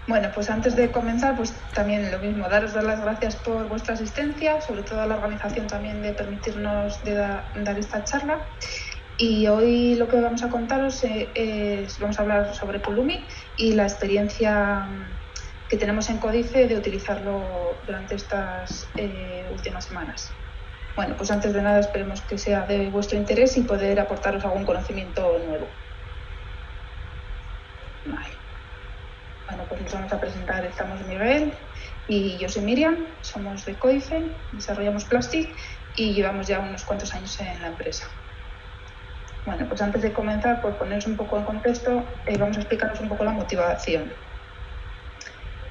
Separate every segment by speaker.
Speaker 1: Bueno, pues antes de comenzar, pues también lo mismo, daros las gracias por vuestra asistencia, sobre todo a la organización también de permitirnos dar esta charla. Y hoy lo que vamos a contaros vamos a hablar sobre Pulumi y la experiencia que tenemos en Códice de utilizarlo durante estas últimas semanas. Bueno, pues antes de nada esperemos que sea de vuestro interés y poder aportaros algún conocimiento nuevo. Vale. Bueno, pues nos vamos a presentar. Estamos Miguel y yo soy Miriam, somos de Códice, desarrollamos Plastic y llevamos ya unos cuantos años en la empresa. Bueno, pues antes de comenzar, por poneros un poco en contexto, vamos a explicaros un poco la motivación,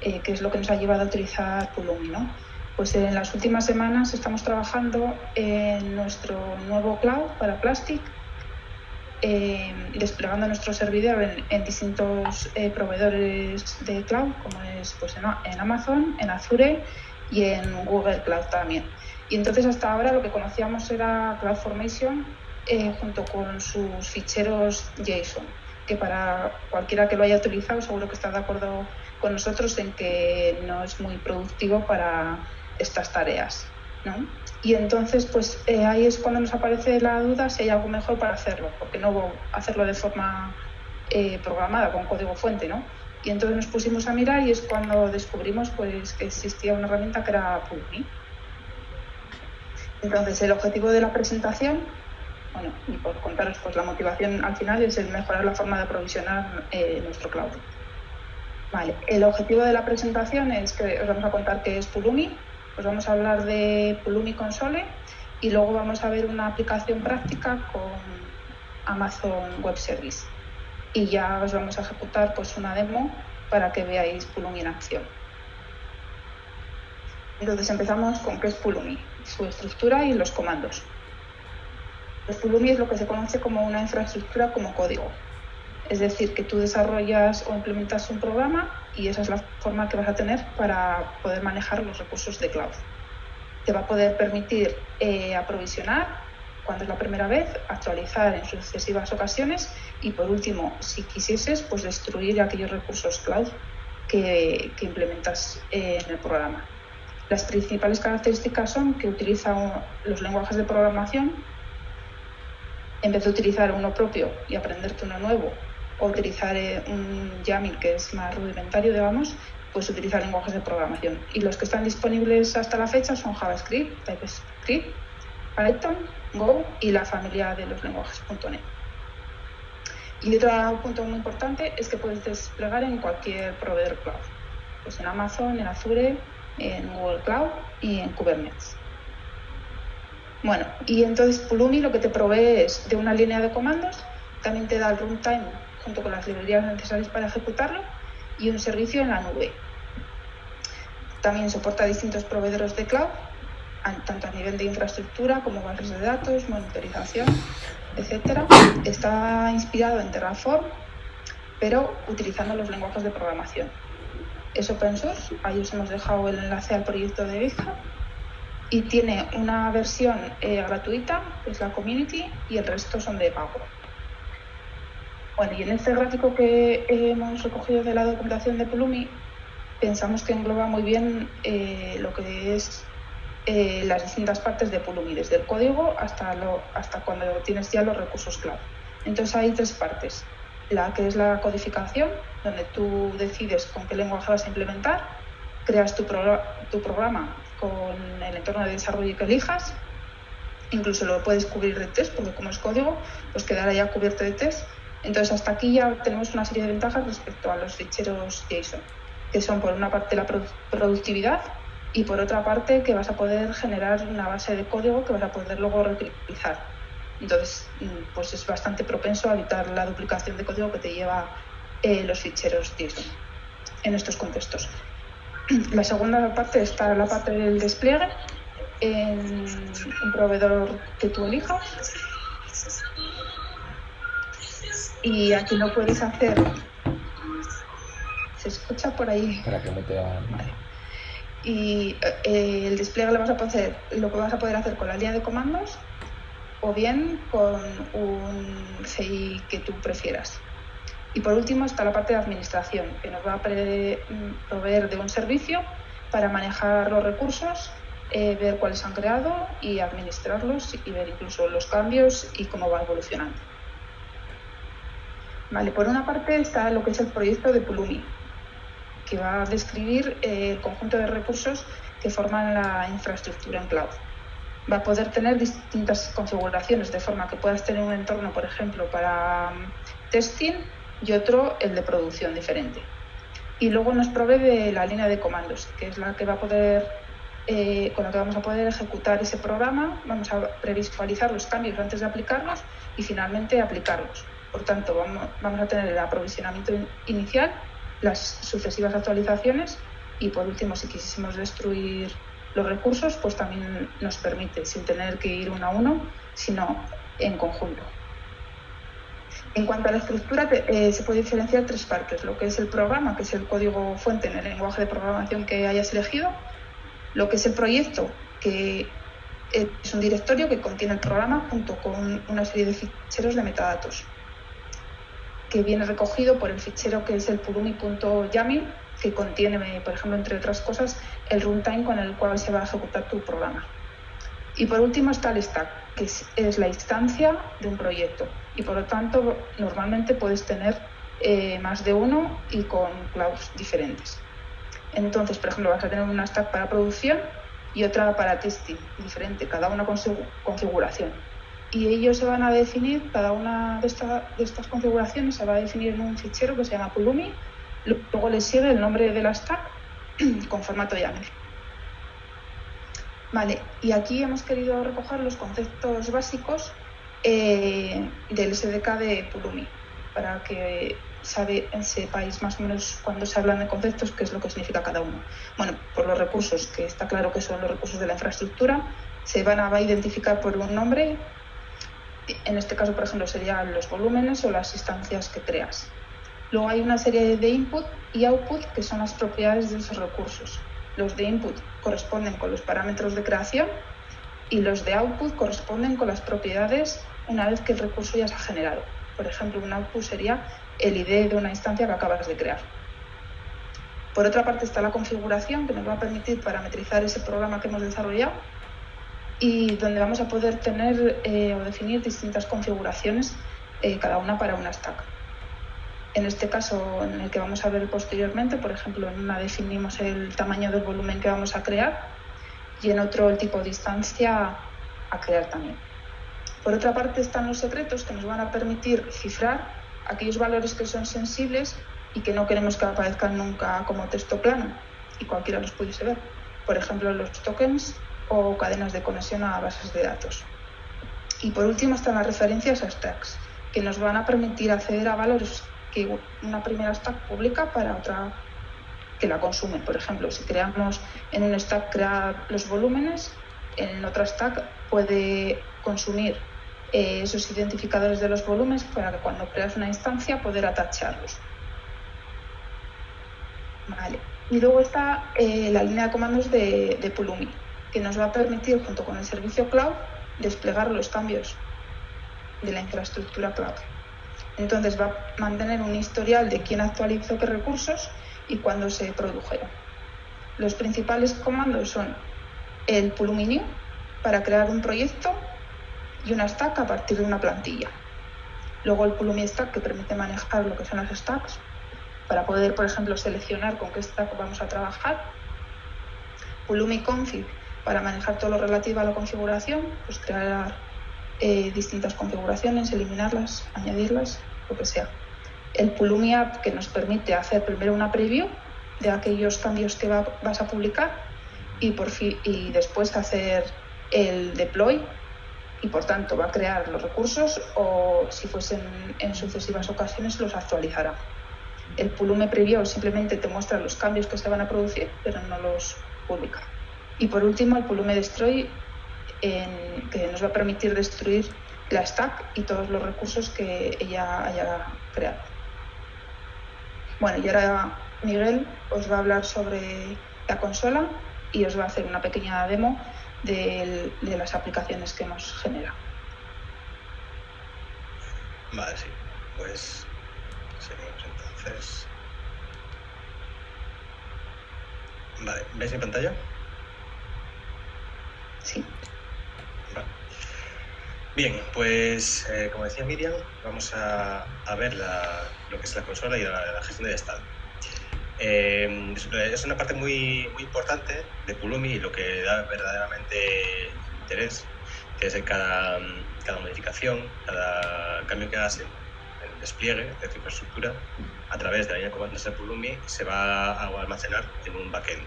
Speaker 1: que es lo que nos ha llevado a utilizar Pulumi, ¿no? Pues en las últimas semanas estamos trabajando en nuestro nuevo cloud para Plastic, desplegando nuestro servidor en distintos proveedores de cloud, como es pues, en Amazon, en Azure y en Google Cloud también. Y entonces hasta ahora lo que conocíamos era CloudFormation junto con sus ficheros JSON, que para cualquiera que lo haya utilizado seguro que está de acuerdo con nosotros en que no es muy productivo para estas tareas, ¿no? Y entonces, pues ahí es cuando nos aparece la duda si hay algo mejor para hacerlo, porque no hacerlo de forma programada, con código fuente, ¿no? Y entonces nos pusimos a mirar y es cuando descubrimos pues, que existía una herramienta que era Pulumi. Entonces, el objetivo de la presentación, bueno, y por contaros, pues la motivación al final es el mejorar la forma de aprovisionar nuestro cloud. Vale, el objetivo de la presentación es que os vamos a contar qué es Pulumi, os vamos a hablar de Pulumi Console y luego vamos a ver una aplicación práctica con Amazon Web Service. Y ya os vamos a ejecutar pues una demo para que veáis Pulumi en acción. Entonces empezamos con qué es Pulumi, su estructura y los comandos. Pues Pulumi es lo que se conoce como una infraestructura como código. Es decir, que tú desarrollas o implementas un programa y esa es la forma que vas a tener para poder manejar los recursos de cloud. Te va a poder permitir aprovisionar cuando es la primera vez, actualizar en sucesivas ocasiones y, por último, si quisieses, pues destruir aquellos recursos cloud que implementas en el programa. Las principales características son que utiliza los lenguajes de programación en vez de utilizar uno propio y aprenderte uno nuevo o utilizar un YAML que es más rudimentario, digamos, pues utilizar lenguajes de programación. Y los que están disponibles hasta la fecha son JavaScript, TypeScript, Python, Go y la familia de los lenguajes .NET. Y otro punto muy importante es que puedes desplegar en cualquier proveedor cloud, pues en Amazon, en Azure, en Google Cloud y en Kubernetes. Bueno, y entonces Pulumi lo que te provee es de una línea de comandos, también te da el runtime junto con las librerías necesarias para ejecutarlo y un servicio en la nube. También soporta distintos proveedores de cloud, tanto a nivel de infraestructura como bases de datos, monitorización, etc. Está inspirado en Terraform, pero utilizando los lenguajes de programación. Es open source, ahí os hemos dejado el enlace al proyecto de GitHub. Y tiene una versión gratuita, que es la Community, y el resto son de pago. Bueno, y en este gráfico que hemos recogido de la documentación de Pulumi, pensamos que engloba muy bien lo que es las distintas partes de Pulumi, desde el código hasta cuando tienes ya los recursos cloud. Entonces hay tres partes. La que es la codificación, donde tú decides con qué lenguaje vas a implementar, creas tu programa con el entorno de desarrollo que elijas, incluso lo puedes cubrir de test, porque como es código, pues quedará ya cubierto de test. Entonces hasta aquí ya tenemos una serie de ventajas respecto a los ficheros JSON, que son por una parte la productividad y por otra parte que vas a poder generar una base de código que vas a poder luego reutilizar. Entonces, pues es bastante propenso a evitar la duplicación de código que te lleva los ficheros JSON en estos contextos. La segunda parte está la parte del despliegue en un proveedor que tú elijas. Y aquí lo puedes hacer. ¿Se escucha por ahí?
Speaker 2: Para que me te hagan.
Speaker 1: Vale. Y el despliegue lo que vas a poder hacer con la línea de comandos o bien con un CI que tú prefieras. Y por último está la parte de administración, que nos va a proveer de un servicio para manejar los recursos, ver cuáles se han creado y administrarlos y ver incluso los cambios y cómo va evolucionando. Vale, por una parte está lo que es el proyecto de Pulumi, que va a describir el conjunto de recursos que forman la infraestructura en cloud. Va a poder tener distintas configuraciones, de forma que puedas tener un entorno, por ejemplo, para testing y otro, el de producción, diferente. Y luego nos provee de la línea de comandos, que es la que va a poder, con la que vamos a poder ejecutar ese programa. Vamos a previsualizar los cambios antes de aplicarlos y finalmente aplicarlos. Por tanto, vamos a tener el aprovisionamiento inicial, las sucesivas actualizaciones y, por último, si quisiésemos destruir los recursos, pues también nos permite, sin tener que ir uno a uno, sino en conjunto. En cuanto a la estructura, se puede diferenciar tres partes: lo que es el programa, que es el código fuente en el lenguaje de programación que hayas elegido; lo que es el proyecto, que es un directorio que contiene el programa junto con una serie de ficheros de metadatos, que viene recogido por el fichero que es el pulumi.yaml, que contiene, por ejemplo, entre otras cosas, el runtime con el cual se va a ejecutar tu programa. Y por último está el stack, que es la instancia de un proyecto, y por lo tanto normalmente puedes tener más de uno y con clouds diferentes. Entonces, por ejemplo, vas a tener una stack para producción y otra para testing, diferente, cada una con su configuración. Y ellos se van a definir, cada una de estas configuraciones se va a definir en un fichero que se llama Pulumi. Luego le sigue el nombre de la stack con formato YAML. Vale, y aquí hemos querido recoger los conceptos básicos del SDK de Pulumi, para que sepáis más o menos cuando se hablan de conceptos qué es lo que significa cada uno. Bueno, por los recursos, que está claro que son los recursos de la infraestructura, se va a identificar por un nombre. En este caso, por ejemplo, serían los volúmenes o las instancias que creas. Luego hay una serie de input y output, que son las propiedades de esos recursos. Los de input corresponden con los parámetros de creación y los de output corresponden con las propiedades una vez que el recurso ya se ha generado. Por ejemplo, un output sería el ID de una instancia que acabas de crear. Por otra parte está la configuración, que nos va a permitir parametrizar ese programa que hemos desarrollado y donde vamos a poder tener o definir distintas configuraciones, cada una para una stack. En este caso, en el que vamos a ver posteriormente, por ejemplo, en una definimos el tamaño del volumen que vamos a crear y en otro el tipo de instancia a crear también. Por otra parte están los secretos, que nos van a permitir cifrar aquellos valores que son sensibles y que no queremos que aparezcan nunca como texto plano y cualquiera los pudiese ver. Por ejemplo, los tokens o cadenas de conexión a bases de datos. Y por último están las referencias a stacks, que nos van a permitir acceder a valores que una primera stack publica para otra que la consume. Por ejemplo, si creamos en un stack crear los volúmenes, en otra stack puede consumir esos identificadores de los volúmenes para que cuando creas una instancia poder atacharlos. Vale. Y luego está la línea de comandos de Pulumi, que nos va a permitir, junto con el servicio cloud, desplegar los cambios de la infraestructura cloud. Entonces va a mantener un historial de quién actualizó qué recursos y cuándo se produjeron. Los principales comandos son el Pulumi new, para crear un proyecto y una stack a partir de una plantilla. Luego el Pulumi stack, que permite manejar lo que son las stacks, para poder, por ejemplo, seleccionar con qué stack vamos a trabajar. Pulumi config, para manejar todo lo relativo a la configuración, pues crear distintas configuraciones, eliminarlas, añadirlas, lo que sea. El Pulumi app, que nos permite hacer primero una preview de aquellos cambios que vas a publicar y después hacer el deploy, y por tanto va a crear los recursos o, si fuesen en sucesivas ocasiones, los actualizará. El Pulumi preview simplemente te muestra los cambios que se van a producir, pero no los publica. Y por último, el Pulumi destroy, que nos va a permitir destruir la stack y todos los recursos que ella haya creado. Bueno, y ahora Miguel os va a hablar sobre la consola y os va a hacer una pequeña demo de las aplicaciones que hemos generado.
Speaker 2: Vale, sí. Pues Seguimos entonces. Vale, ¿veis mi pantalla?
Speaker 1: Sí.
Speaker 2: Vale. Bien, pues como decía Miriam, vamos a ver lo que es la consola y la gestión del estado. Es una parte muy, muy importante de Pulumi y lo que da verdaderamente interés, que es en cada modificación, cada cambio que hagas en el despliegue de tu infraestructura a través de la línea de comandos de Pulumi se va a almacenar en un backend.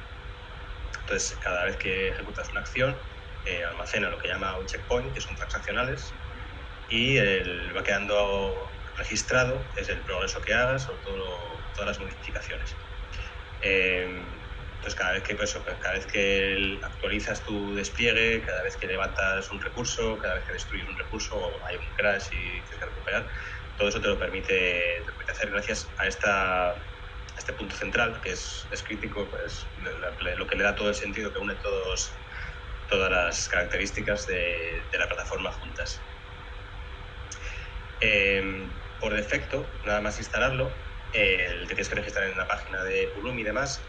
Speaker 2: Entonces, cada vez que ejecutas una acción, almacena lo que llama un checkpoint, que son transaccionales, y va quedando registrado es el progreso que hagas o todas las modificaciones. Entonces, cada vez que actualizas tu despliegue, cada vez que levantas un recurso, cada vez que destruyes un recurso o hay un crash y tienes que recuperar, todo eso te lo permite hacer gracias a este punto central, que es crítico, pues, lo que le da todo el sentido, que une todas las características de la plataforma juntas. Por defecto, nada más instalarlo, te tienes que registrar en la página de Pulumi y demás.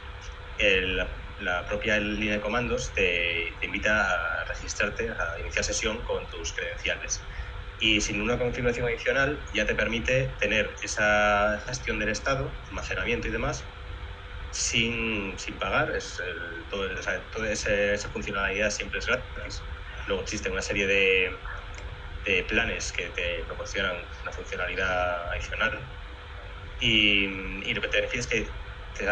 Speaker 2: La propia línea de comandos te invita a registrarte, a iniciar sesión con tus credenciales. Y sin una configuración adicional ya te permite tener esa gestión del estado, almacenamiento y demás, sin pagar. Toda esa funcionalidad siempre es gratis. Luego existe una serie de planes que te proporcionan una funcionalidad adicional y lo que te beneficia es que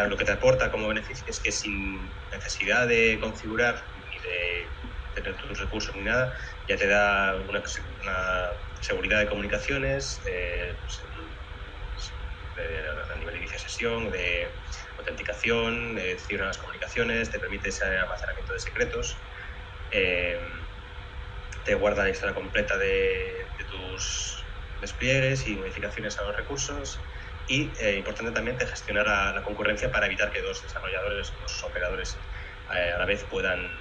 Speaker 2: lo que te aporta como beneficio es que sin necesidad de configurar ni de tener tus recursos ni nada, ya te da una seguridad de comunicaciones, a nivel de inicio de sesión, de autenticación, cifra las comunicaciones, te permite ese almacenamiento de secretos, te guarda la historia completa de tus despliegues y modificaciones a los recursos y, importante también, te gestionar la concurrencia para evitar que dos desarrolladores o dos operadores a la vez puedan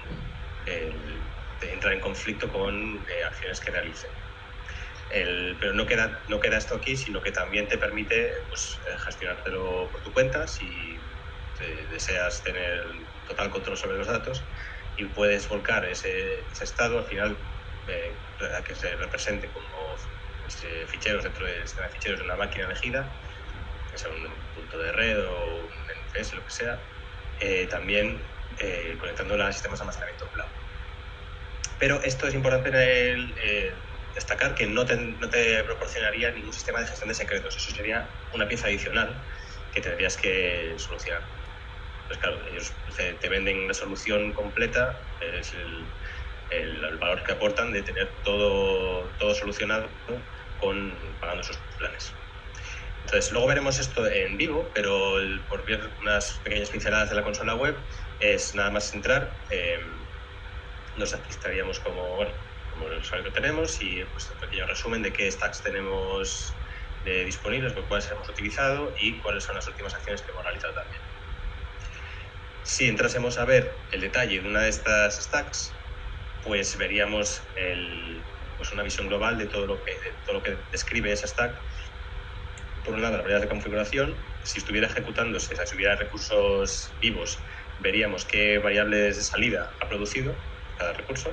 Speaker 2: entrar en conflicto con acciones que realicen. Pero no queda esto aquí, sino que también te permite pues, gestionártelo por tu cuenta si deseas tener total control sobre los datos y puedes volcar ese estado al final a que se represente como ficheros dentro del sistema de ficheros de una máquina elegida, que sea un punto de red o un NFS, lo que sea, también conectándola a sistemas de almacenamiento cloud. Pero esto es importante destacar que no te proporcionaría ningún sistema de gestión de secretos. Eso sería una pieza adicional que tendrías que solucionar. Pues claro, ellos te venden una solución completa, es el valor que aportan de tener todo solucionado pagando sus planes. Entonces, luego veremos esto en vivo, pero por ver unas pequeñas pinceladas de la consola web, es nada más entrar, nos estaríamos como el usuario que tenemos y pues un pequeño resumen de qué stacks tenemos disponibles, cuáles hemos utilizado y cuáles son las últimas acciones que hemos realizado también. Si entrásemos a ver el detalle de una de estas stacks, pues veríamos pues una visión global de todo lo que describe esa stack. Por un lado, las variables de configuración. Si estuviera ejecutándose, si hubiera recursos vivos, veríamos qué variables de salida ha producido cada recurso.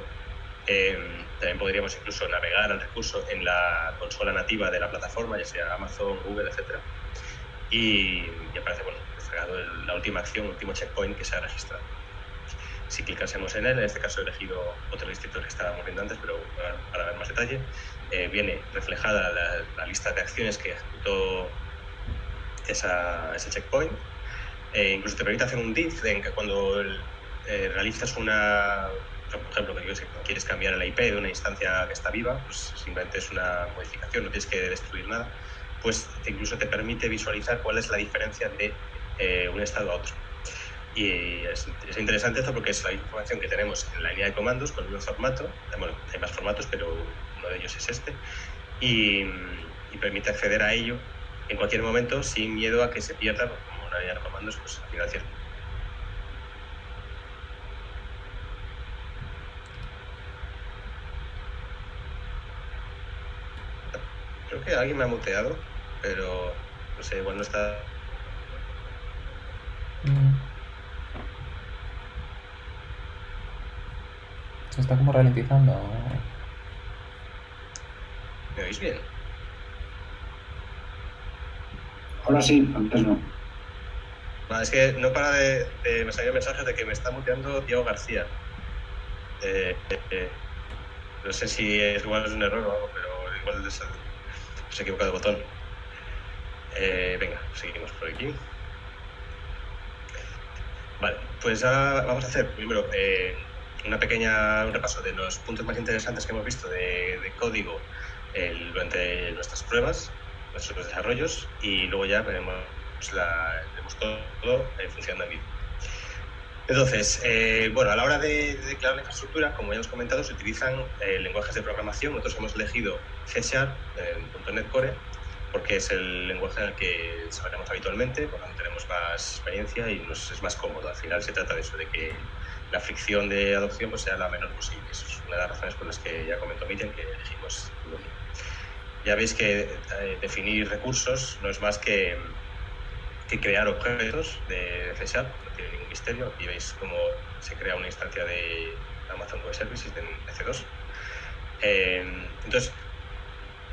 Speaker 2: También podríamos incluso navegar al recurso en la consola nativa de la plataforma, ya sea Amazon, Google, etc. Y aparece destacado la última acción, el último checkpoint que se ha registrado. Si clicásemos en él, en este caso he elegido otro distrito que estábamos viendo antes, pero para ver más detalle, viene reflejada la lista de acciones que ejecutó ese checkpoint. Incluso te permite hacer un diff en que cuando realizas por ejemplo, que quieres cambiar el IP de una instancia que está viva, pues simplemente es una modificación, no tienes que destruir nada, pues incluso te permite visualizar cuál es la diferencia de un estado a otro. Y es interesante esto porque es la información que tenemos en la línea de comandos con el mismo formato. Bueno, hay más formatos, pero uno de ellos es este. Y permite acceder a ello en cualquier momento sin miedo a que se pierda, porque como una línea de comandos, pues al final cierto. Creo que alguien me ha muteado, pero No sé, igual no está...
Speaker 3: Se está como ralentizando.
Speaker 2: ¿Me oís bien?
Speaker 4: Ahora sí, antes no.
Speaker 2: Vale, es que no para de me salió mensajes de que me está muteando Diego García. No sé si igual es un error o algo, pero igual se ha equivocado de botón. Venga, seguimos por aquí. Vale, pues ahora vamos a hacer primero un repaso de los puntos más interesantes que hemos visto de código durante nuestras pruebas, nuestros desarrollos, y luego ya veremos todo funcionando en vivo. Entonces, bueno, a la hora de declarar la infraestructura, como ya hemos comentado, se utilizan lenguajes de programación. Nosotros hemos elegido C#, .NET Core, porque es el lenguaje en el que desarrollamos habitualmente, por donde tenemos más experiencia y nos es más cómodo. Al final se trata de eso, de que la fricción de adopción pues, sea la menor posible. Eso es una de las razones por las que ya comentó Miriam que elegimos Pulumi. Ya veis que definir recursos no es más que crear objetos de C#, no tiene ningún misterio. Aquí veis cómo se crea una instancia de Amazon Web Services en EC2. Entonces,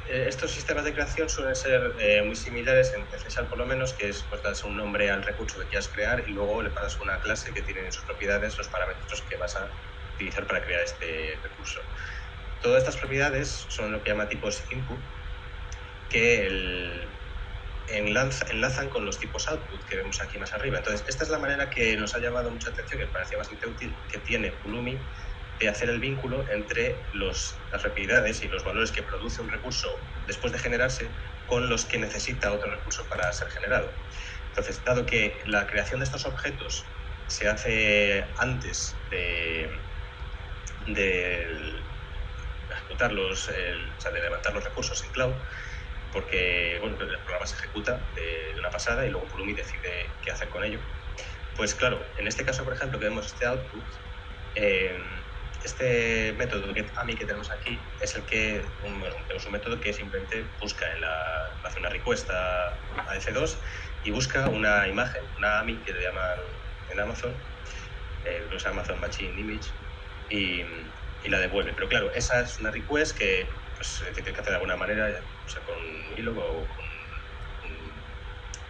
Speaker 2: estos sistemas de creación suelen ser muy similares en C# por lo menos, que es pues das un nombre al recurso que quieras crear y luego le pasas una clase que tiene en sus propiedades los parámetros que vas a utilizar para crear este recurso. Todas estas propiedades son lo que llama tipos input, que enlazan con los tipos output que vemos aquí más arriba. Entonces, esta es la manera que nos ha llamado mucha atención, que me parecía bastante útil, que tiene Pulumi de hacer el vínculo entre las propiedades y los valores que produce un recurso después de generarse con los que necesita otro recurso para ser generado. Entonces, dado que la creación de estos objetos se hace antes de ejecutarlos, o sea, de levantar los recursos en cloud, porque bueno, el programa se ejecuta de una pasada y luego Pulumi decide qué hacer con ello. Pues claro, en este caso, por ejemplo, que vemos este output, este método getAmi que tenemos aquí es el que tenemos un método que simplemente busca hace una request a EC2 y busca una imagen, una AMI que le llaman en Amazon, usa Amazon Machine Image, y la devuelve. Pero claro, esa es una request que pues, se tiene que hacer de alguna manera, o sea, con hilo o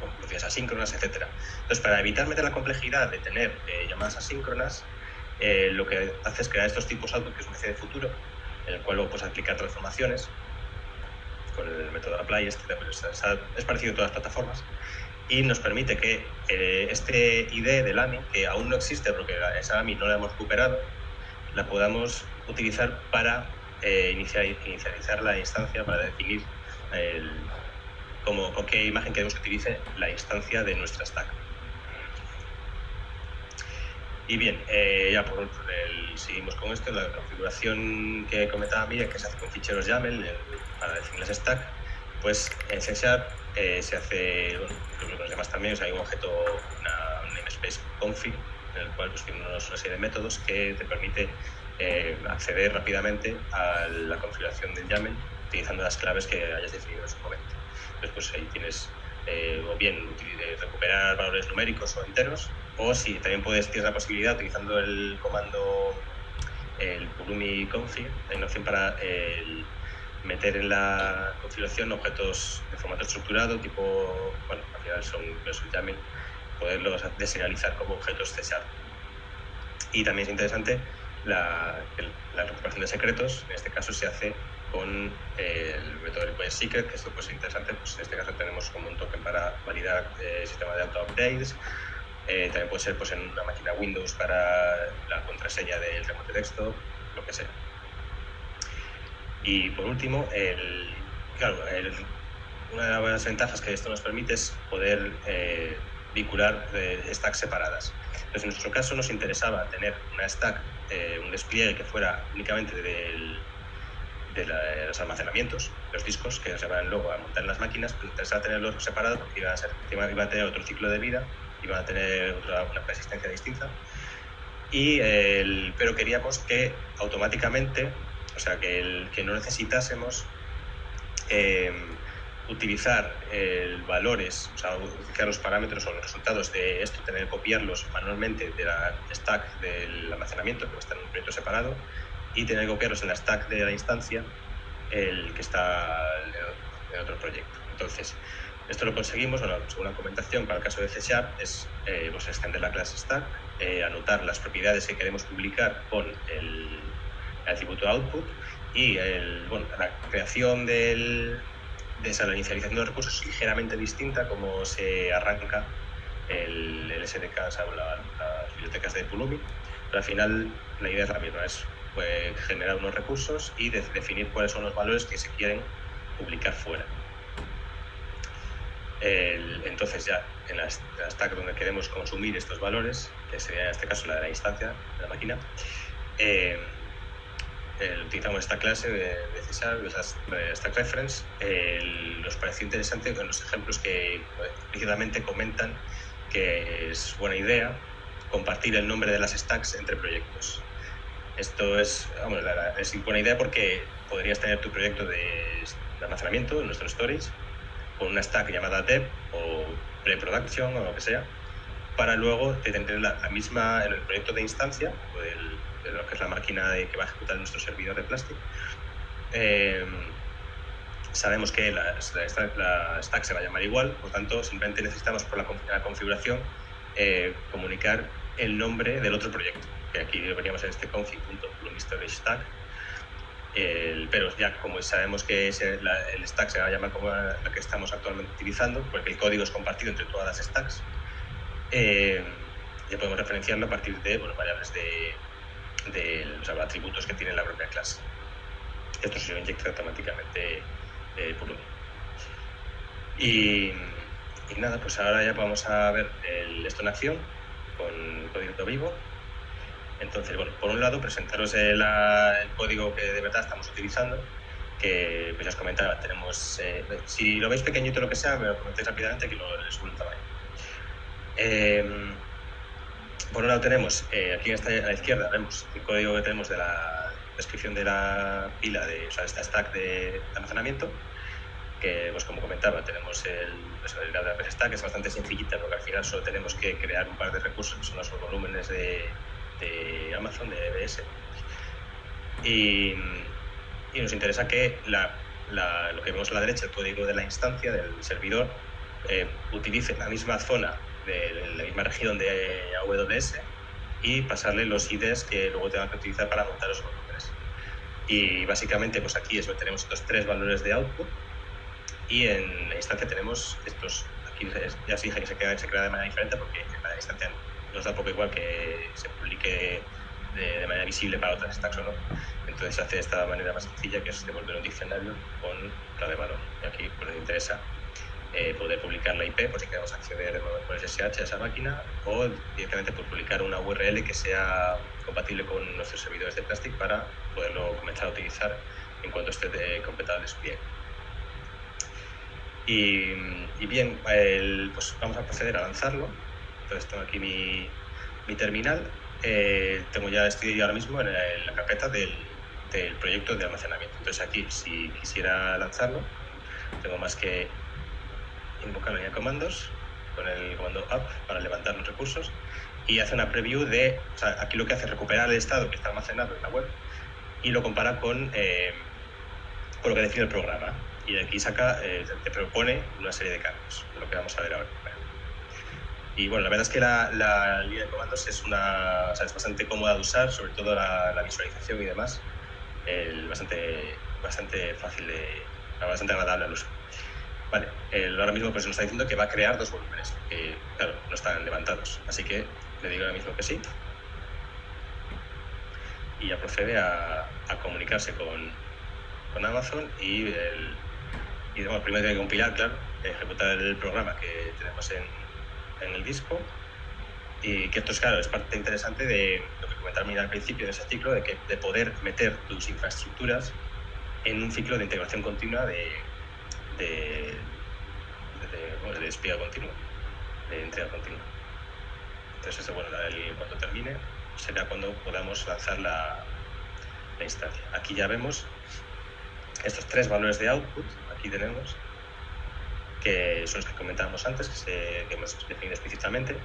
Speaker 2: con velocidades asíncronas, etc. Entonces, para evitar meter la complejidad de tener llamadas asíncronas, lo que hace es crear estos tipos output, que es una especie de futuro, en el cual luego puedes aplicar transformaciones con el método apply, es parecido a todas las plataformas, y nos permite que este ID del AMI, que aún no existe porque esa AMI no la hemos recuperado, la podamos utilizar para inicializar la instancia, para definir con qué imagen queremos que utilice la instancia de nuestra stack. Y bien, ya seguimos con esto, la configuración que comentaba Miriam, que se hace con ficheros YAML para definir las stack, pues en C# se hace, bueno, creo que los demás también, o sea, hay un objeto, una namespace config, en el cual pues, tiene una serie de métodos que te permite acceder rápidamente a la configuración del YAML utilizando las claves que hayas definido en su momento. Entonces, pues ahí tienes o bien recuperar valores numéricos o enteros, o si también tienes la posibilidad, utilizando el comando el Pulumi config, hay una opción para meter en la configuración objetos de formato estructurado, tipo, bueno, al final son los YAML, poderlos deserializar como objetos C#. Y también es interesante la recuperación de secretos, en este caso se hace con el método request secret, que esto pues, es interesante, pues en este caso tenemos como un token para validar el sistema de auto updates, también puede ser pues, en una máquina Windows para la contraseña del remote desktop, lo que sea. Y por último, una de las ventajas que esto nos permite es poder vincular stacks separadas. Entonces, en nuestro caso nos interesaba tener una stack, un despliegue que fuera únicamente de los almacenamientos, los discos que se van luego a montar en las máquinas, pues interesaba tenerlos separados porque iba a tener otro ciclo de vida, iban a tener una persistencia distinta, pero queríamos que automáticamente, o sea, que no necesitásemos utilizar valores, o sea, utilizar los parámetros o los resultados de esto, tener que copiarlos manualmente de la stack del almacenamiento, que está en un proyecto separado, y tener que copiarlos en la stack de la instancia, el que está en otro proyecto. Entonces, esto lo conseguimos, bueno, según la documentación, para el caso de C# es pues extender la clase stack, anotar las propiedades que queremos publicar con el atributo output y la creación la inicialización de los recursos es ligeramente distinta como se arranca el SDK, o sea, las bibliotecas de Pulumi, pero al final la idea es la misma, es generar unos recursos y definir cuáles son los valores que se quieren publicar fuera. Entonces ya en la stack donde queremos consumir estos valores, que sería en este caso la de la instancia de la máquina, utilizamos esta clase de C#, stack reference. Nos pareció interesante con los ejemplos que explícitamente comentan que es buena idea compartir el nombre de las stacks entre proyectos. Esto es buena idea porque podrías tener tu proyecto de almacenamiento, nuestro storage, con una stack llamada dev o pre-production o lo que sea, para luego tener la misma en el proyecto de instancia o de lo que es la máquina que va a ejecutar nuestro servidor de Plastic. Sabemos que la stack se va a llamar igual, por tanto simplemente necesitamos por la configuración comunicar el nombre del otro proyecto, que aquí veríamos en este config.plumStorageStack. Pero ya como sabemos que el stack se va a llamar como la que estamos actualmente utilizando, porque el código es compartido entre todas las stacks, ya podemos referenciarlo a partir de variables los atributos que tiene la propia clase. Esto se lo inyecta automáticamente por uno. Y nada, pues ahora ya vamos a ver esto en acción con código vivo. Entonces, por un lado, presentaros el código que de verdad estamos utilizando, que pues ya os comentaba, tenemos, si lo veis pequeñito o lo que sea, me lo comentáis rápidamente que les subo el tamaño. Por un lado tenemos, aquí a la izquierda vemos el código que tenemos de la descripción de la pila, esta stack de almacenamiento, que pues como comentaba, tenemos el database stack, que es bastante sencillita porque al final solo tenemos que crear un par de recursos, que son los volúmenes de Amazon, de EBS. Y nos interesa que lo que vemos a la derecha, el código de la instancia del servidor, utilice la misma zona de la misma región de AWS y pasarle los IDs que luego tengan que utilizar para montar los volúmenes. Y básicamente pues aquí tenemos estos tres valores de output y en la instancia tenemos estos. Aquí ya se dije que se crea de manera diferente porque en la instancia nos da poco igual que se publique de manera visible para otras stacks o no. Entonces se hace de esta manera más sencilla, que es devolver un diccionario con clave valor. Y aquí pues, nos interesa poder publicar la IP por si queremos acceder por SSH a esa máquina, o directamente por publicar una URL que sea compatible con nuestros servidores de Plastic para poderlo comenzar a utilizar en cuanto esté completado el despliegue. Y bien, pues vamos a proceder a lanzarlo. Entonces tengo aquí mi terminal. Estoy ahora mismo en la carpeta del proyecto de almacenamiento. Entonces aquí, si quisiera lanzarlo, tengo más que invocar la línea de comandos con el comando up para levantar los recursos y hace una preview aquí lo que hace es recuperar el estado que está almacenado en la web y lo compara con lo que define el programa. Y de aquí te propone una serie de cambios, lo que vamos a ver ahora. Y bueno, la verdad es que la línea de comandos es bastante cómoda de usar, sobre todo la visualización y demás, bastante fácil, bastante agradable al uso. Vale, ahora mismo pues nos está diciendo que va a crear dos volúmenes, que claro, no están levantados, así que le digo ahora mismo que sí. Y ya procede a comunicarse con Amazon y bueno, primero tiene que compilar, claro, ejecutar el programa que tenemos en el disco, y que esto es, claro, es parte interesante de lo que comentaba al principio de ese ciclo, de poder meter tus infraestructuras en un ciclo de integración continua de despliegue continuo, de entrega continua. Entonces eso, bueno, cuando termine será cuando podamos lanzar la instancia. Aquí ya vemos estos tres valores de output. Aquí tenemos que son los que comentábamos antes, que hemos definido explícitamente,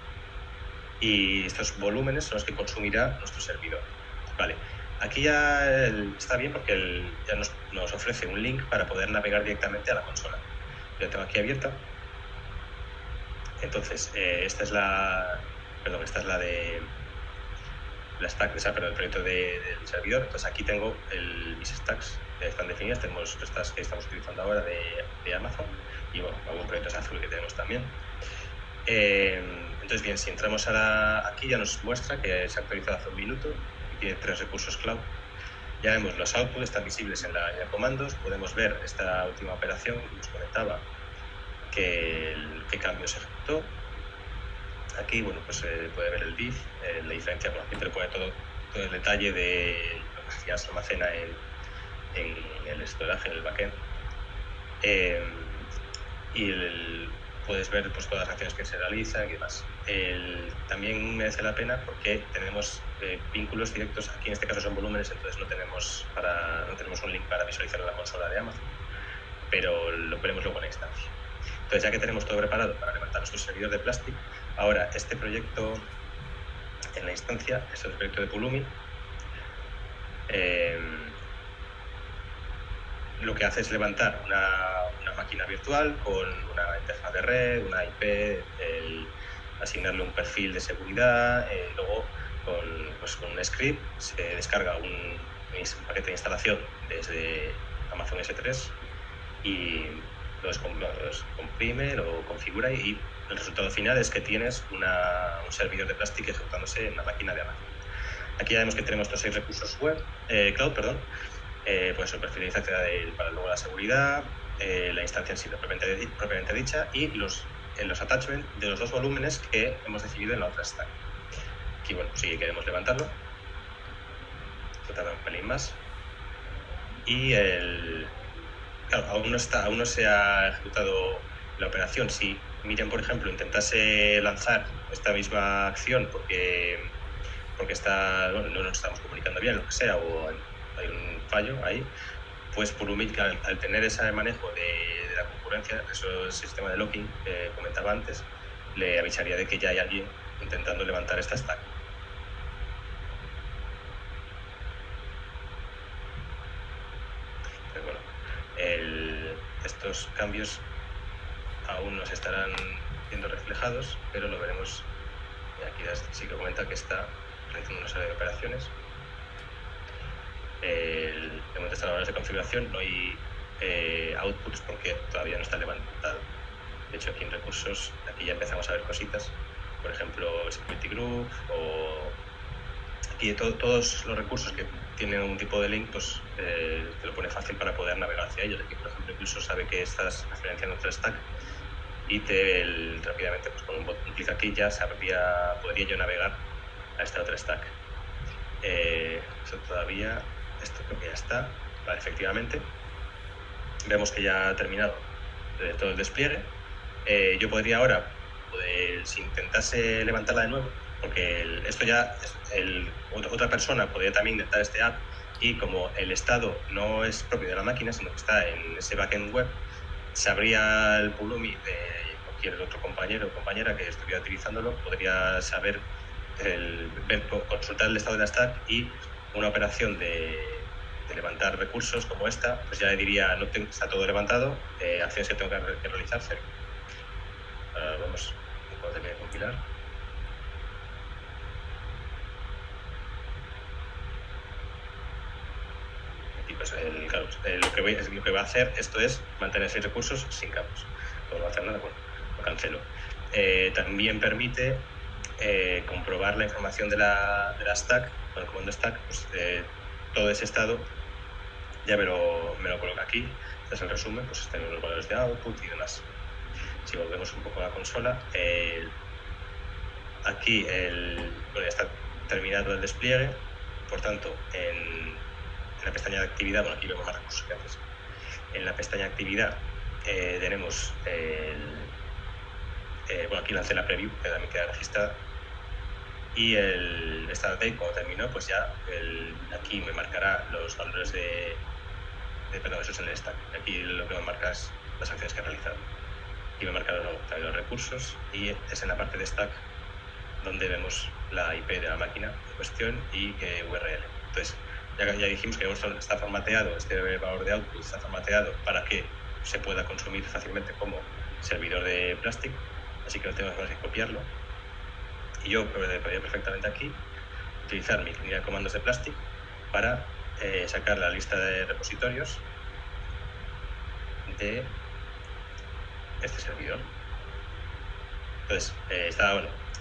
Speaker 2: y estos volúmenes son los que consumirá nuestro servidor. Vale, aquí ya está bien porque ya nos ofrece un link para poder navegar directamente a la consola. Yo la tengo aquí abierta. Entonces, esta es la de la stack, el proyecto del servidor. Entonces aquí tengo mis stacks que están definidas. Tenemos los stacks que estamos utilizando ahora de Amazon y bueno, algún proyecto azul que tenemos también. Entonces bien, si entramos aquí ya nos muestra que se ha actualizado hace un minuto y tiene 3 recursos cloud. Ya vemos los outputs, están visibles en la comandos. Podemos ver esta última operación que nos comentaba, qué cambio se ejecutó. Aquí, bueno, pues se puede ver el div, la diferencia, bueno, aquí te pone todo el detalle de lo que ya se almacena en el storage, en el backend. Puedes ver pues, todas las acciones que se realizan y demás. También merece la pena porque tenemos vínculos directos, aquí en este caso son volúmenes, entonces no tenemos un link para visualizar en la consola de Amazon, pero lo veremos luego en la instancia. Entonces, ya que tenemos todo preparado para levantar nuestro servidor de Plastic, ahora este proyecto en la instancia, este es el proyecto de Pulumi, lo que hace es levantar una máquina virtual con una interfaz de red, una IP, asignarle un perfil de seguridad, luego con un script se descarga un paquete de instalación desde Amazon S3 y los comprime, lo configura y el resultado final es que tienes un servidor de Plastic ejecutándose en la máquina de Amazon. Aquí ya vemos que tenemos los 6 recursos cloud, pues el perfil de instancia para luego la seguridad, la instancia en sí propiamente dicha y los attachments de los 2 volúmenes que hemos decidido en la otra stack. Aquí, bueno, sí queremos levantarlo, esto tarda un pelín más y claro, aún no se ha ejecutado la operación. Si Miriam, por ejemplo, intentase lanzar esta misma acción porque no nos estamos comunicando bien, lo que sea, o hay un fallo ahí, pues Pulumi, al tener ese manejo de la concurrencia, eso es el sistema de locking que comentaba antes, le avisaría de que ya hay alguien intentando levantar esta stack. Pero bueno, estos cambios aún no se estarán viendo reflejados, pero lo veremos. Y aquí sí que comenta que está realizando una serie de operaciones. De momento están las horas de configuración, no hay outputs porque todavía no está levantado. De hecho, aquí en recursos, aquí ya empezamos a ver cositas, por ejemplo, Security Group o aquí todos los recursos que tienen un tipo de link, pues te lo pone fácil para poder navegar hacia ellos. Aquí, por ejemplo, incluso sabe que estás referenciando otro stack y rápidamente, pues con un clic aquí ya podría yo navegar a esta otra stack. Eso todavía, esto creo que ya está. Vale, efectivamente. Vemos que ya ha terminado todo el despliegue. Yo podría ahora, si intentase levantarla de nuevo, porque esto ya otra persona podría también intentar este app y como el estado no es propio de la máquina, sino que está en ese backend web, sabría el Pulumi de cualquier otro compañero o compañera que estuviera utilizándolo, podría saber consultar el estado de la stack y una operación de levantar recursos como esta, pues ya le diría, está todo levantado, acciones que tengo que realizar, cero. Ahora vamos a tener que compilar. Y pues lo que va a hacer esto es mantener 6 recursos sin campos. No va a hacer nada, bueno, lo cancelo. También permite comprobar la información de la stack, con el comando stack, pues todo ese estado ya me lo coloca aquí. Este es el resumen, pues tenemos los valores de output y demás. Si volvemos un poco a la consola, aquí ya está terminado el despliegue, por tanto, en la pestaña de actividad, bueno, aquí vemos más recursos que antes. En la pestaña de actividad tenemos aquí lancé la preview, que también queda registrada. Y el start date, cuando terminó, pues ya aquí me marcará los valores perdón, eso es en el stack. Aquí lo que me marca es las acciones que he realizado. Aquí me marcaron también los recursos y es en la parte de stack donde vemos la IP de la máquina en cuestión y URL. Entonces, ya dijimos que está formateado, este valor de output está formateado para que se pueda consumir fácilmente como servidor de Plastic, así que no tenemos más que copiarlo. Y yo podría perfectamente aquí utilizar mi línea de comandos de Plastic para sacar la lista de repositorios de este servidor. Entonces,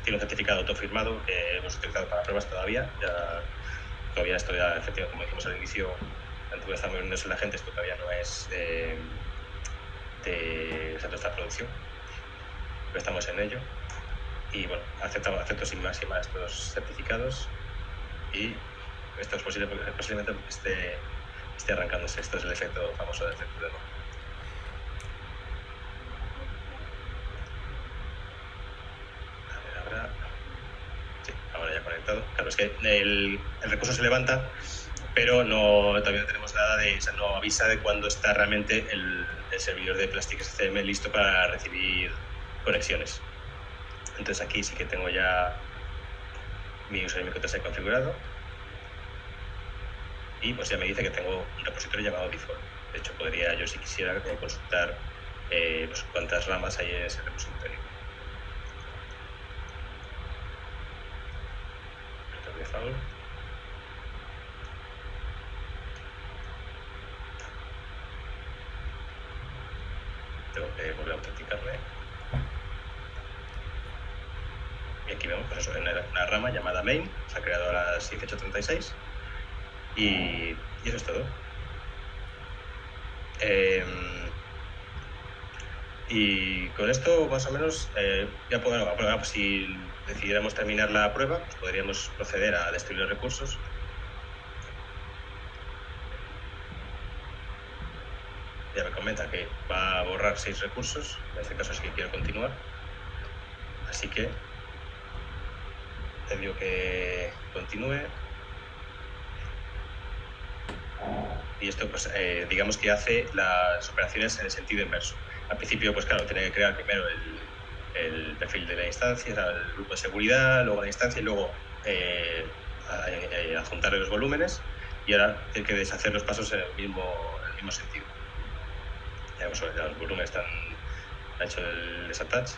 Speaker 2: tiene un certificado autofirmado que hemos utilizado para pruebas todavía. Todavía esto ya, efectivamente, como dijimos al inicio, antes de estar moviéndose la gente, esto todavía no es de esta producción, pero estamos en ello. Y bueno, acepto sin más estos certificados y esto es posible porque posiblemente esté arrancándose. Esto es el efecto famoso del efecto de no. Sí, ahora ya conectado. Claro, es que el recurso se levanta, pero todavía no tenemos nada no avisa de cuándo está realmente el servidor de Plastic SCM listo para recibir conexiones. Entonces aquí sí que tengo ya mi usuario y mi contraseña configurado y pues ya me dice que tengo un repositorio llamado default. De hecho, podría yo, si quisiera, consultar pues cuántas ramas hay en ese repositorio. Default. Tengo que volver a autenticarme. Y aquí vemos pues eso, una rama llamada main, se ha creado a las 18:36 y eso es todo. Y con esto más o menos pues si decidiéramos terminar la prueba, pues podríamos proceder a destruir los recursos. Ya me comenta que va a borrar 6 recursos, en este caso sí que quiero continuar, así que le digo que continúe. Y esto pues digamos que hace las operaciones en el sentido inverso. Al principio pues claro, tiene que crear primero el perfil de la instancia, el grupo de seguridad, luego la instancia y luego adjuntarle los volúmenes y ahora tiene que deshacer los pasos en el mismo sentido. Ya los volúmenes ha hecho el desattach,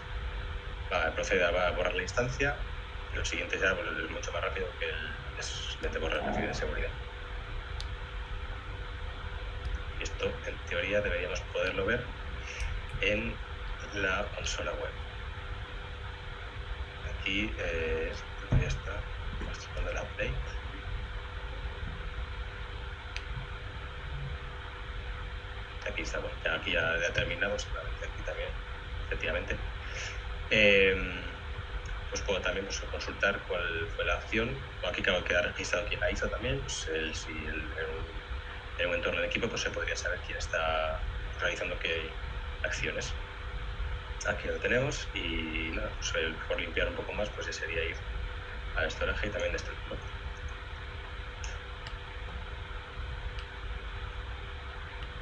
Speaker 2: procede a borrar la instancia y lo siguiente ya pues, es mucho más rápido que es borrar el perfil de seguridad. Esto, en teoría, deberíamos poderlo ver en la consola web. Aquí ya está, vamos a poner el update. Aquí está, bueno, aquí ya terminado, seguramente aquí también, efectivamente. Pues puedo también consultar cuál fue la acción. Aquí claro, queda registrado quién la hizo también, pues en un entorno de equipo pues se podría saber quién está realizando qué acciones. Aquí lo tenemos y nada, pues por limpiar un poco más pues ya sería ir a storage y también destruirlo.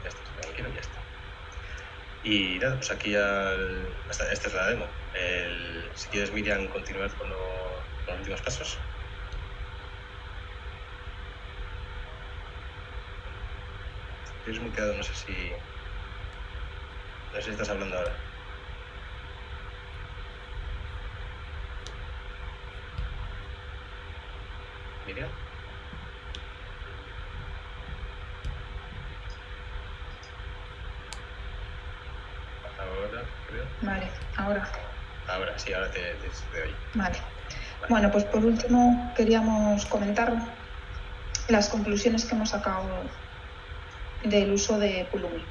Speaker 2: Ya está, tranquilo, ya está. Y nada, pues aquí ya esta es la demo. Si quieres, Miriam, continuar con los últimos pasos. Eres muteado, no sé si estás hablando ahora. Miriam. Ahora, creo.
Speaker 1: Vale, ahora.
Speaker 2: Ahora sí, ahora te oigo.
Speaker 1: Vale. Bueno, pues por último queríamos comentar las conclusiones que hemos sacado del uso de Pulumi.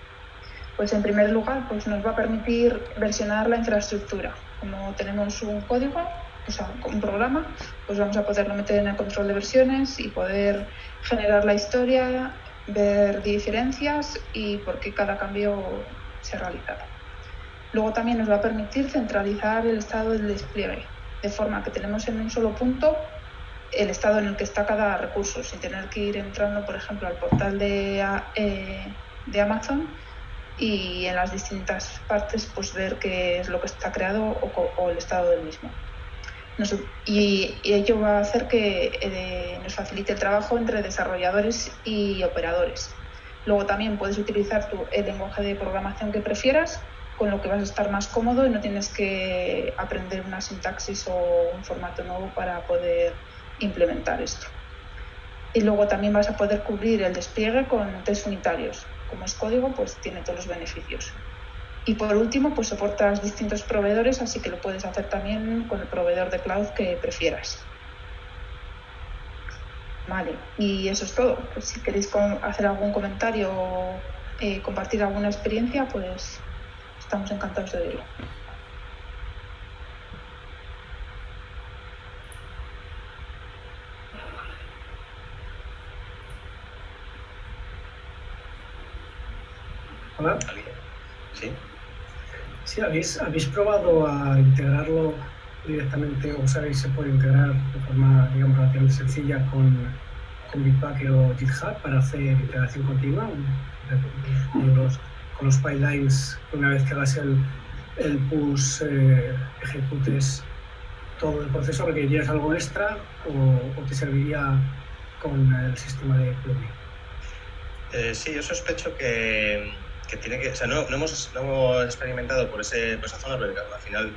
Speaker 1: Pues en primer lugar, pues nos va a permitir versionar la infraestructura. Como tenemos un código, o sea, un programa, pues vamos a poderlo meter en el control de versiones y poder generar la historia, ver diferencias y por qué cada cambio se ha realizado. Luego también nos va a permitir centralizar el estado del despliegue, de forma que tenemos en un solo punto el estado en el que está cada recurso, sin tener que ir entrando, por ejemplo, al portal de Amazon y en las distintas partes pues ver qué es lo que está creado o el estado del mismo. Y ello va a hacer que nos facilite el trabajo entre desarrolladores y operadores. Luego también puedes utilizar el lenguaje de programación que prefieras, con lo que vas a estar más cómodo y no tienes que aprender una sintaxis o un formato nuevo para poder implementar esto. Y luego también vas a poder cubrir el despliegue con test unitarios. Como es código, pues tiene todos los beneficios. Y por último, pues soportas distintos proveedores, así que lo puedes hacer también con el proveedor de cloud que prefieras. Vale, y eso es todo. Pues si queréis hacer algún comentario o compartir alguna experiencia, pues estamos encantados de verlo.
Speaker 5: Hola.
Speaker 2: ¿Sí?
Speaker 5: Sí, ¿habéis probado a integrarlo directamente o sabéis si se puede integrar de forma, digamos, relativamente sencilla con Bitbucket o GitHub para hacer integración continua con los pipelines? Una vez que hagas el push, ejecutes todo el proceso, ¿requerirías algo extra o te serviría con el sistema de plugin?
Speaker 2: Sí, yo sospecho que tiene que... O sea, no hemos experimentado por esa zona, porque al final,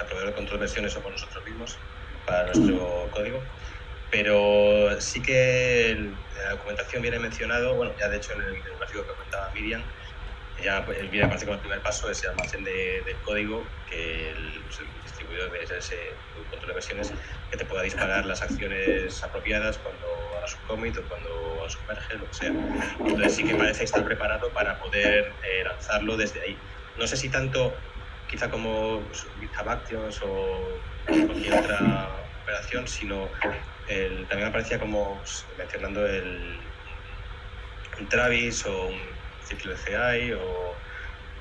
Speaker 2: proveedor de control de versiones somos nosotros mismos para nuestro código, pero sí que en la documentación viene mencionado, bueno, ya de hecho en el gráfico que comentaba Miriam, ya viene aparece como el primer paso ese almacén del código que el distribuidor de ese control de versiones que te pueda disparar las acciones apropiadas cuando hagas un commit o cuando hagas un merge, lo que sea. Entonces sí que parece estar preparado para poder lanzarlo desde ahí. No sé si tanto quizá como GitHub Actions o cualquier otra operación, sino también aparecía como mencionando un Travis o un ciclo de CI o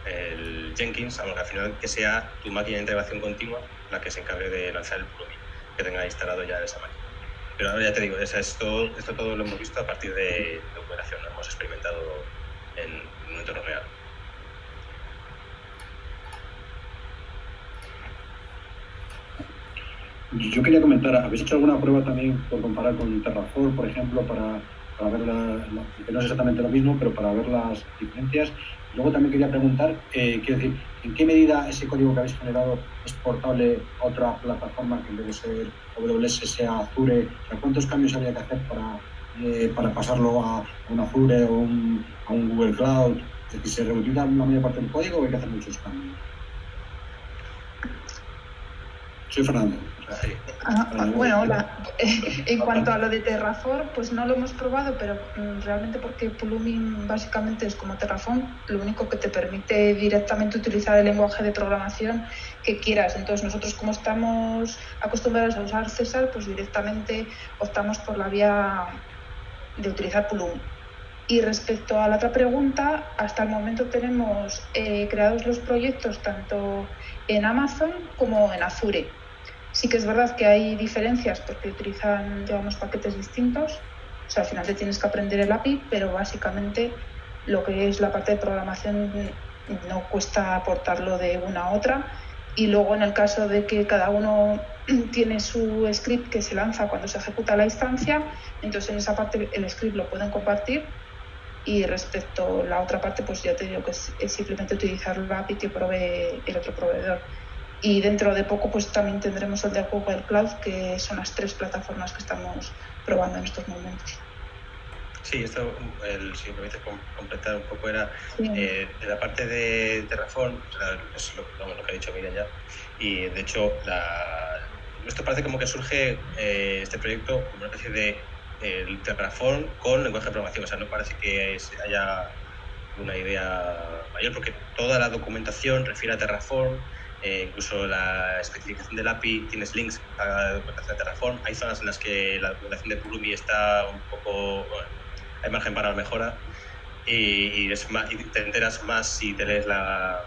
Speaker 2: el Jenkins, algo que al final que sea tu máquina de integración continua la que se encargue de lanzar el plugin que tenga instalado ya en esa máquina. Pero ahora ya te digo, esto todo lo hemos visto a partir de operación, lo hemos experimentado en un entorno real.
Speaker 4: Yo quería comentar, ¿habéis hecho alguna prueba también por comparar con Terraform, por ejemplo, para ver que no es exactamente lo mismo, pero para ver las diferencias? Luego también quería preguntar, quiero decir, ¿en qué medida ese código que habéis generado es portable a otra plataforma que en vez de ser AWS sea Azure? O sea, ¿cuántos cambios habría que hacer para pasarlo a un Azure o a un Google Cloud? Es decir, ¿se reutiliza una mayor parte del código o hay que hacer muchos cambios? Soy Fernando.
Speaker 1: Bueno, hola. En cuanto a lo de Terraform, pues no lo hemos probado, pero realmente porque Pulumi básicamente es como Terraform, lo único que te permite directamente utilizar el lenguaje de programación que quieras. Entonces nosotros, como estamos acostumbrados a usar César, pues directamente optamos por la vía de utilizar Pulumi. Y respecto a la otra pregunta, hasta el momento tenemos creados los proyectos tanto en Amazon como en Azure. Sí que es verdad que hay diferencias porque utilizan, digamos, paquetes distintos. O sea, al final te tienes que aprender el API, pero básicamente lo que es la parte de programación no cuesta aportarlo de una a otra. Y luego en el caso de que cada uno tiene su script que se lanza cuando se ejecuta la instancia, entonces en esa parte el script lo pueden compartir. Y respecto a la otra parte, pues ya te digo que es simplemente utilizar la API que provee el otro proveedor. Y dentro de poco pues también tendremos el de Google Cloud, que son las 3 plataformas que estamos probando en estos momentos.
Speaker 2: Sí, esto, si me permite completar un poco, era de la parte de Terraform, es lo que ha dicho Miriam ya, y de hecho esto parece como que surge este proyecto como una especie de Terraform con lenguaje de programación, o sea, no parece que haya una idea mayor, porque toda la documentación refiere a Terraform. Incluso la especificación del API tienes links a la documentación de Terraform. Hay zonas en las que la documentación de Pulumi está un poco... Bueno, hay margen para la mejora y te enteras más si te lees la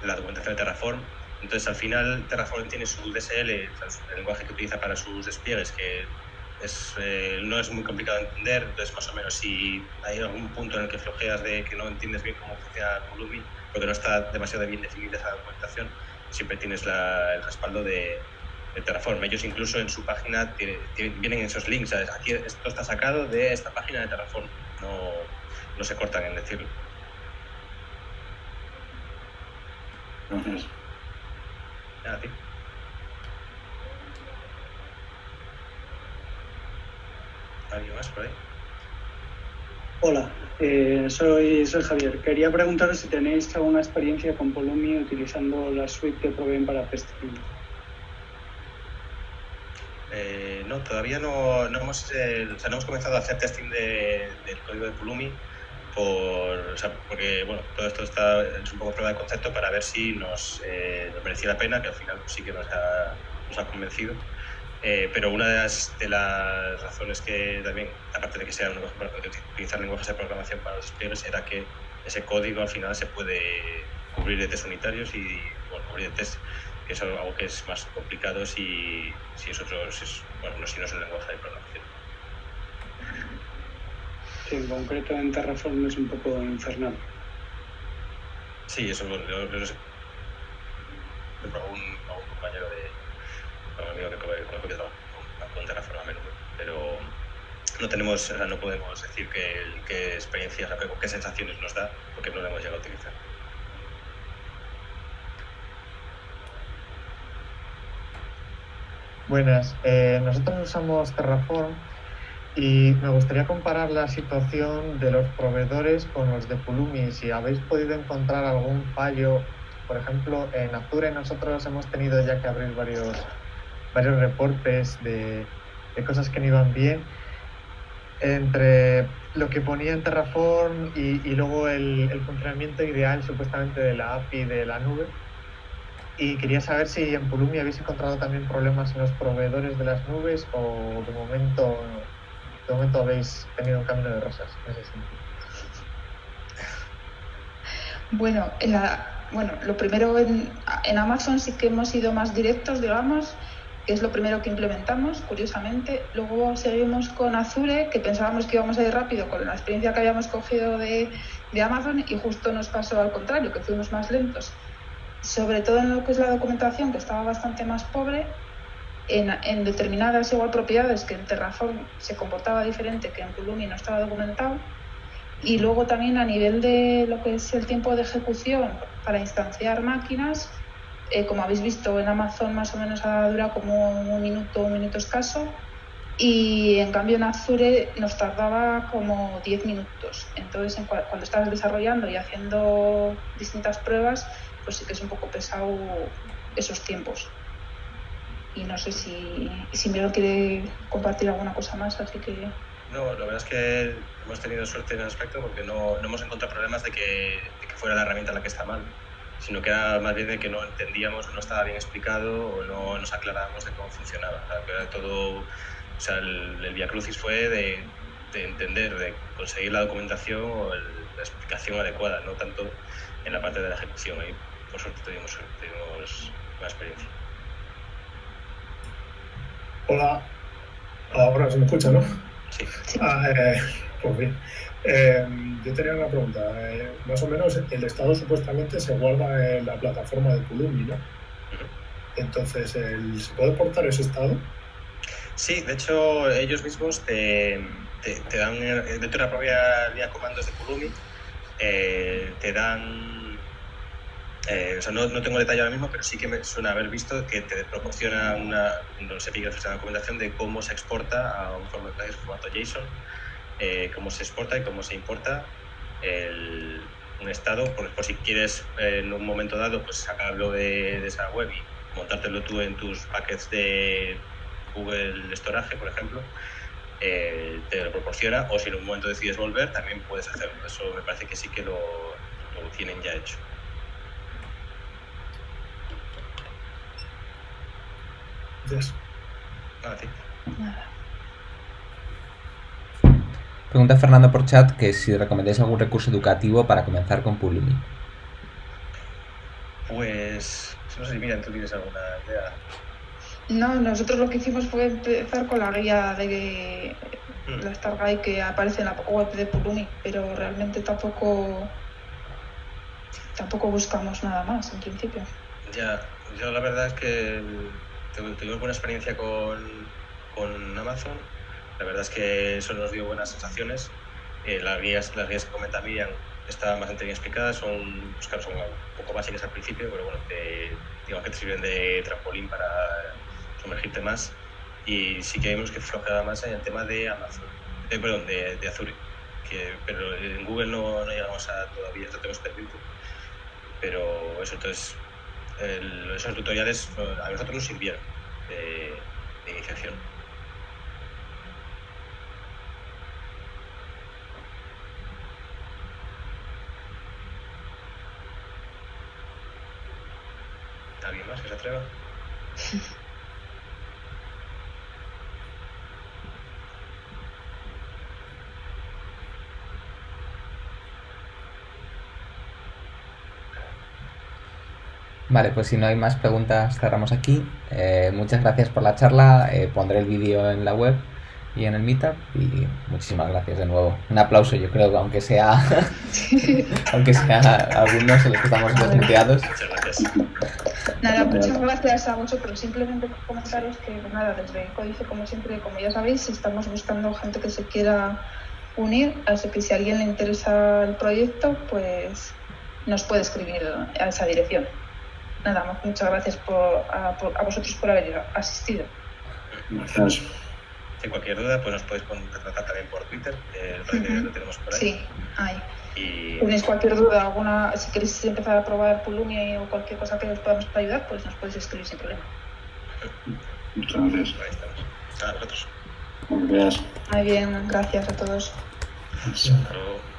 Speaker 2: documentación de Terraform. Entonces, al final, Terraform tiene su DSL, el lenguaje que utiliza para sus despliegues, que no es muy complicado de entender, entonces más o menos si hay algún punto en el que flojeas de que no entiendes bien cómo funciona Pulumi, porque no está demasiado bien definida esa documentación, siempre tienes el respaldo de Terraform. Ellos incluso en su página vienen esos links, ¿sabes? Aquí esto está sacado de esta página de Terraform, no se cortan en decirlo.
Speaker 4: Gracias.
Speaker 2: A ti. ¿Alguien más por ahí?
Speaker 6: Hola, soy Javier. Quería preguntaros si tenéis alguna experiencia con Pulumi utilizando la suite que proveen para testing.
Speaker 2: No, todavía no hemos comenzado a hacer testing del código de Pulumi porque bueno, todo esto es un poco prueba de concepto para ver si nos merecía la pena, que al final sí que nos ha convencido. Pero una de las razones que también, aparte de que sea utilizar lenguajes de programación para los despliegues, era que ese código al final se puede cubrir de test unitarios y cubrir de test, que es algo que es más complicado si no es un lenguaje de programación.
Speaker 6: Sí, en concreto en Terraform es un poco infernal.
Speaker 2: Sí, eso lo sé. A un compañero un amigo que trabaja con Terraform a menudo, pero no podemos decir qué experiencias, qué sensaciones nos da, porque no lo hemos llegado a utilizar.
Speaker 7: Buenas, nosotros usamos Terraform y me gustaría comparar la situación de los proveedores con los de Pulumi. Si habéis podido encontrar algún fallo, por ejemplo, en Azure nosotros hemos tenido ya que abrir varios reportes de cosas que no iban bien entre lo que ponía en Terraform y luego el funcionamiento ideal supuestamente de la API de la nube. Y quería saber si en Pulumi habéis encontrado también problemas en los proveedores de las nubes o de momento habéis tenido un camino de rosas en ese sentido.
Speaker 1: Bueno, lo primero en Amazon sí que hemos sido más directos, digamos, que es lo primero que implementamos, curiosamente. Luego seguimos con Azure, que pensábamos que íbamos a ir rápido con la experiencia que habíamos cogido de Amazon y justo nos pasó al contrario, que fuimos más lentos. Sobre todo en lo que es la documentación, que estaba bastante más pobre, en determinadas propiedades que en Terraform se comportaba diferente, que en Pulumi no estaba documentado. Y luego también a nivel de lo que es el tiempo de ejecución para instanciar máquinas, como habéis visto en Amazon más o menos ha durado como un minuto escaso, y en cambio en Azure nos tardaba como 10 minutos. Entonces cuando estabas desarrollando y haciendo distintas pruebas, pues sí que es un poco pesado esos tiempos. Y no sé si Miguel quiere compartir alguna cosa más, así que...
Speaker 2: No, la verdad es que hemos tenido suerte en el aspecto porque no hemos encontrado problemas de que fuera la herramienta la que está mal, sino que era más bien de que no entendíamos o no estaba bien explicado o no nos aclarábamos de cómo funcionaba. Era todo, el viacrucis fue de entender, de conseguir la documentación o la explicación adecuada, no tanto en la parte de la ejecución. Ahí, por suerte, tuvimos una experiencia.
Speaker 8: Hola, ahora se me escucha, ¿no?
Speaker 2: Sí.
Speaker 8: Pues bien. Yo tenía una pregunta. Más o menos el estado supuestamente se guarda en la plataforma de Pulumi, ¿no? Entonces, ¿se puede portar ese estado?
Speaker 2: Sí, de hecho, ellos mismos te dan, dentro de la propia vía comandos de Pulumi, te dan... no tengo detalle ahora mismo, pero sí que me suena haber visto que te proporciona unos epígrafes de la documentación de cómo se exporta a un formato JSON, cómo se exporta y cómo se importa un estado, por si quieres en un momento dado pues sacarlo de esa web y montártelo tú en tus paquets de Google Storage, por ejemplo, te lo proporciona, o si en un momento decides volver también puedes hacerlo. Eso me parece que sí que lo tienen ya hecho.
Speaker 8: Yes.
Speaker 2: Sí.
Speaker 3: Pregunta Fernando por chat que si recomendáis algún recurso educativo para comenzar con Pulumi.
Speaker 2: Pues no sé si, mira, tú tienes alguna idea.
Speaker 1: No, nosotros lo que hicimos fue empezar con la guía de la Star Guide que aparece en la web de Pulumi, pero realmente tampoco buscamos nada más en principio.
Speaker 2: Ya, yo la verdad es que tuvimos buena experiencia con Amazon. La verdad es que eso nos dio buenas sensaciones. Las guías que comenta Miriam están bastante bien explicadas, son un poco básicas al principio, pero bueno, digamos que te sirven de trampolín para sumergirte más. Y sí que vimos que flojeaba más en el tema de Amazon, de Azure, pero en Google no llegamos a todavía, no tenemos pendiente. Pero eso, entonces, esos tutoriales a nosotros nos sirvieron de iniciación. ¿Alguien más que se atreva?
Speaker 3: Vale, pues si no hay más preguntas cerramos aquí. Muchas gracias por la charla. Pondré el vídeo en la web y en el Meetup y muchísimas gracias de nuevo. Un aplauso, yo creo, aunque sea algunos en los que estamos desmuteados.
Speaker 2: Muchas gracias.
Speaker 1: Nada, muchas gracias a vosotros. Simplemente comentaros que nada, desde Códice, como siempre, como ya sabéis, estamos buscando gente que se quiera unir, así que si a alguien le interesa el proyecto, pues nos puede escribir a esa dirección. Nada más, muchas gracias a vosotros por haber asistido.
Speaker 4: Gracias.
Speaker 2: Si cualquier duda, pues nos podéis contactar también por Twitter, lo tenemos por ahí.
Speaker 1: Sí, ahí.
Speaker 2: Y
Speaker 1: ¿Tenéis cualquier duda, si queréis empezar a probar Pulumi o cualquier cosa que os podamos ayudar, pues nos podéis escribir sin problema.
Speaker 4: Muchas gracias.
Speaker 2: ahí estamos. A nosotros.
Speaker 4: Gracias.
Speaker 1: Muy bien, gracias a todos.
Speaker 2: Hasta luego.